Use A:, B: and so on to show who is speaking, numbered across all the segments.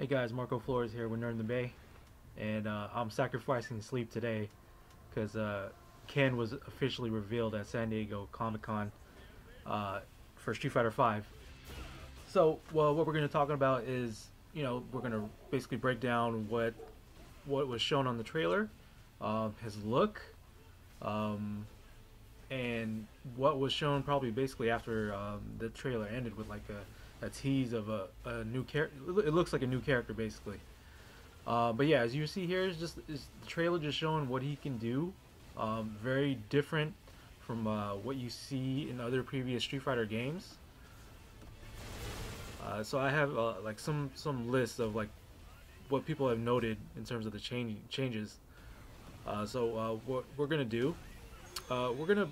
A: Hey guys, Marco Flores here with Nerd in the Bay, and I'm sacrificing sleep today because Ken was officially revealed at San Diego Comic Con uh, for Street Fighter V. So, well, what we're going to talk about is, we're going to basically break down what was shown on the trailer, his look, um, and what was shown probably basically after the trailer ended with like a tease of a new character. It looks like a new character basically. But yeah, as you see here, is the trailer just showing what he can do. Very different from what you see in other previous Street Fighter games. So I have like some lists of like what people have noted in terms of the changes. What we're gonna do, uh, we're gonna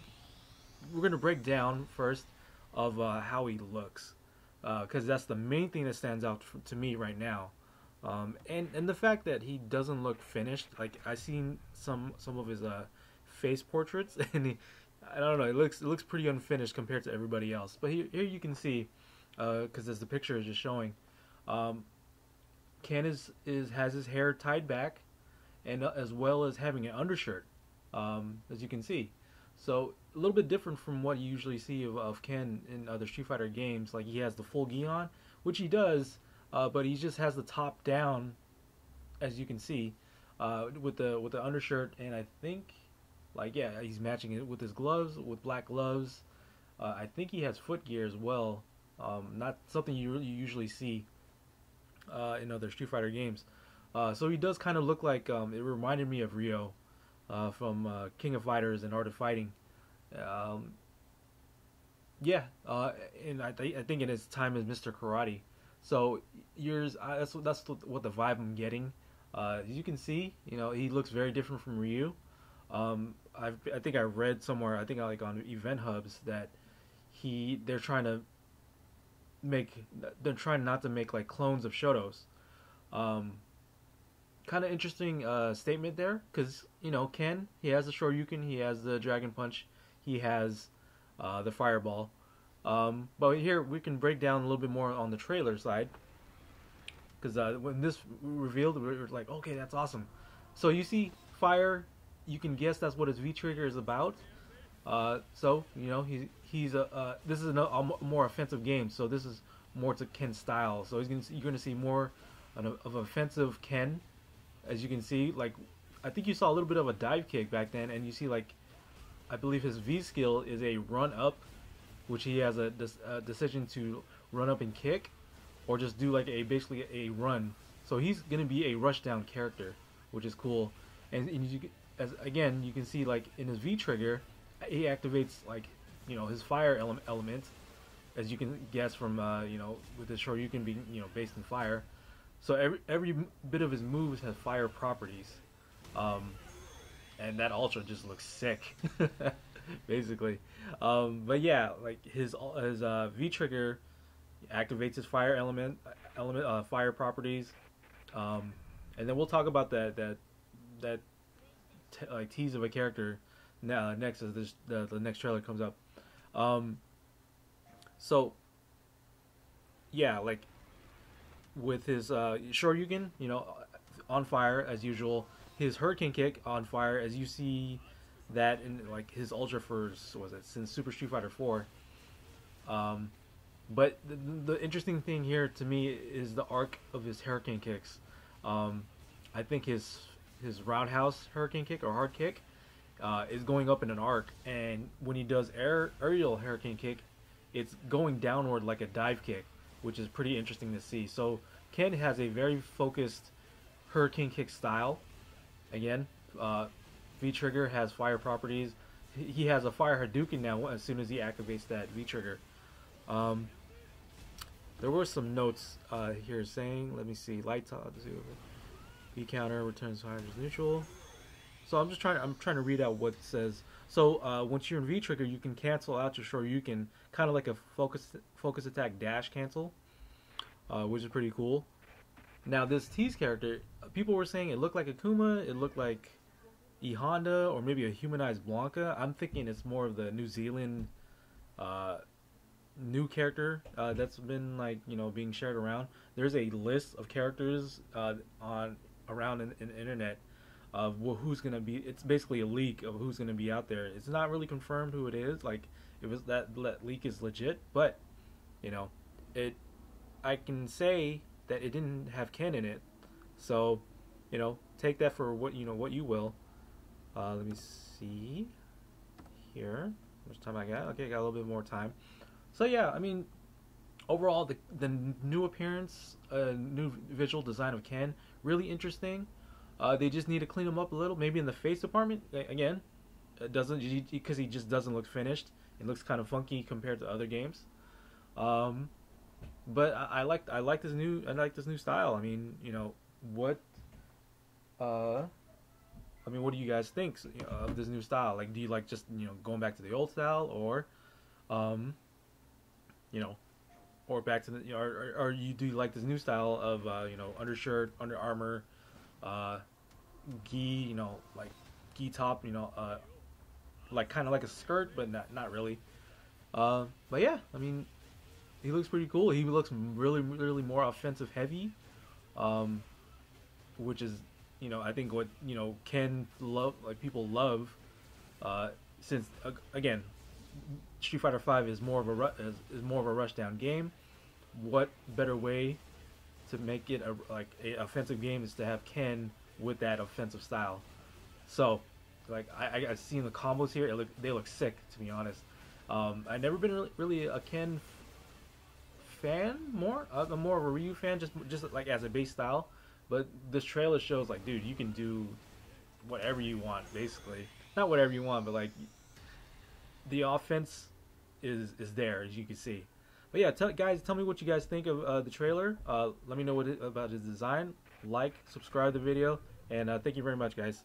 A: we're gonna break down first of how he looks, because that's the main thing that stands out to me right now. And the fact that he doesn't look finished. Like I seen some of his face portraits, and I don't know, it looks pretty unfinished compared to everybody else. But here you can see, because as the picture is just showing, um, Ken is has his hair tied back, and as well as having an undershirt, as you can see. So a little bit different from what you usually see of Ken in other Street Fighter games. Like he has the full gi on, which he does, but he just has the top down, as you can see, with the undershirt, and I think, like yeah, he's matching it with his gloves, with black gloves. I think he has foot gear as well. Not something you usually see in other Street Fighter games. So he does kind of look like, it reminded me of Ryo from King of Fighters and Art of Fighting. Um, yeah, and I think in his time as Mr. Karate. So yours, that's what the vibe I'm getting. As you can see, he looks very different from Ryu. I think I read somewhere, I think like on Event Hubs, that he make they're trying not to make like clones of Shotos. Um, Kind of interesting statement there, because Ken, he has the Shoryuken, he has the Dragon Punch, he has the Fireball. But here we can break down a little bit more on the trailer side, because when this revealed, we were like, okay, that's awesome. So you see fire, you can guess that's what his V trigger is about. So he's this is a more offensive game, so this is more to Ken's style. So you're gonna see more of offensive Ken, as you can see. Like I think you saw a little bit of a dive kick back then, and you see like I believe his V skill is a run up, which he has a decision to run up and kick, or just do like a basically a run. So he's gonna be a rush down character, which is cool. And as again you can see like in his V trigger, he activates like his fire element, as you can guess from with his Shoryuken being based in fire. So every bit of his moves has fire properties, um, and that Ultra just looks sick, basically. But yeah, like his V trigger activates his fire element fire properties, um, and then we'll talk about that like tease of a character now next as the next trailer comes up. Um, so yeah, like with his Shoryuken, on fire as usual. His Hurricane Kick on fire, as you see that in like his Ultra for was it since Super Street Fighter 4. Um, but the interesting thing here to me is the arc of his Hurricane Kicks. I think his Roundhouse Hurricane Kick or Hard Kick is going up in an arc, and when he does aerial Hurricane Kick, it's going downward like a dive kick, which is pretty interesting to see. So Ken has a very focused Hurricane Kick style. Again, V Trigger has fire properties. He has a fire Hadouken now as soon as he activates that V Trigger. Um, there were some notes here saying, let me see, light top, V counter returns fire as neutral. So I'm trying to read out what it says. So once you're in V Trigger, you can cancel out your Shoryuken, kind of like a focus attack dash cancel, which is pretty cool. Now this tease character, people were saying it looked like Akuma, it looked like E Honda, or maybe a humanized Blanca. I'm thinking it's more of the New Zealand uh, new character that's been like being shared around. There's a list of characters on around in the internet of who's gonna be. It's basically a leak of who's gonna be out there. It's not really confirmed who it is. Like it was that leak is legit, but you know, it. I can say that it didn't have Ken in it, so take that for what what you will. Let me see here. How much time I got? Okay, I got a little bit more time. So yeah, I mean, overall, the new appearance, new visual design of Ken, really interesting. They just need to clean him up a little, maybe in the face department. Again, it doesn't because he just doesn't look finished. It looks kind of funky compared to other games. Um, but I like this new style. I mean, what uh what do you guys think of this new style? Like, do you like just going back to the old style, or um you know, or back to the or you do you like this new style of undershirt, Under Armour, uh, gi, like gi top, like kind of like a skirt, but not really. But yeah, I mean, he looks pretty cool. He looks really more offensive heavy, um, which is I think what Ken love like people love, since again Street Fighter Five is more of is more of a rushdown game. What better way to make it a offensive game is to have Ken with that offensive style. So, like I've seen the combos here. They look sick, to be honest. I've never been really a Ken fan. I'm more of a Ryu fan, just like as a base style. But this trailer shows like, dude, you can do whatever you want, basically. Not whatever you want, but like the offense is there, as you can see. But yeah, guys, tell me what you guys think of the trailer. Let me know about his design. Like, subscribe to the video, and thank you very much, guys.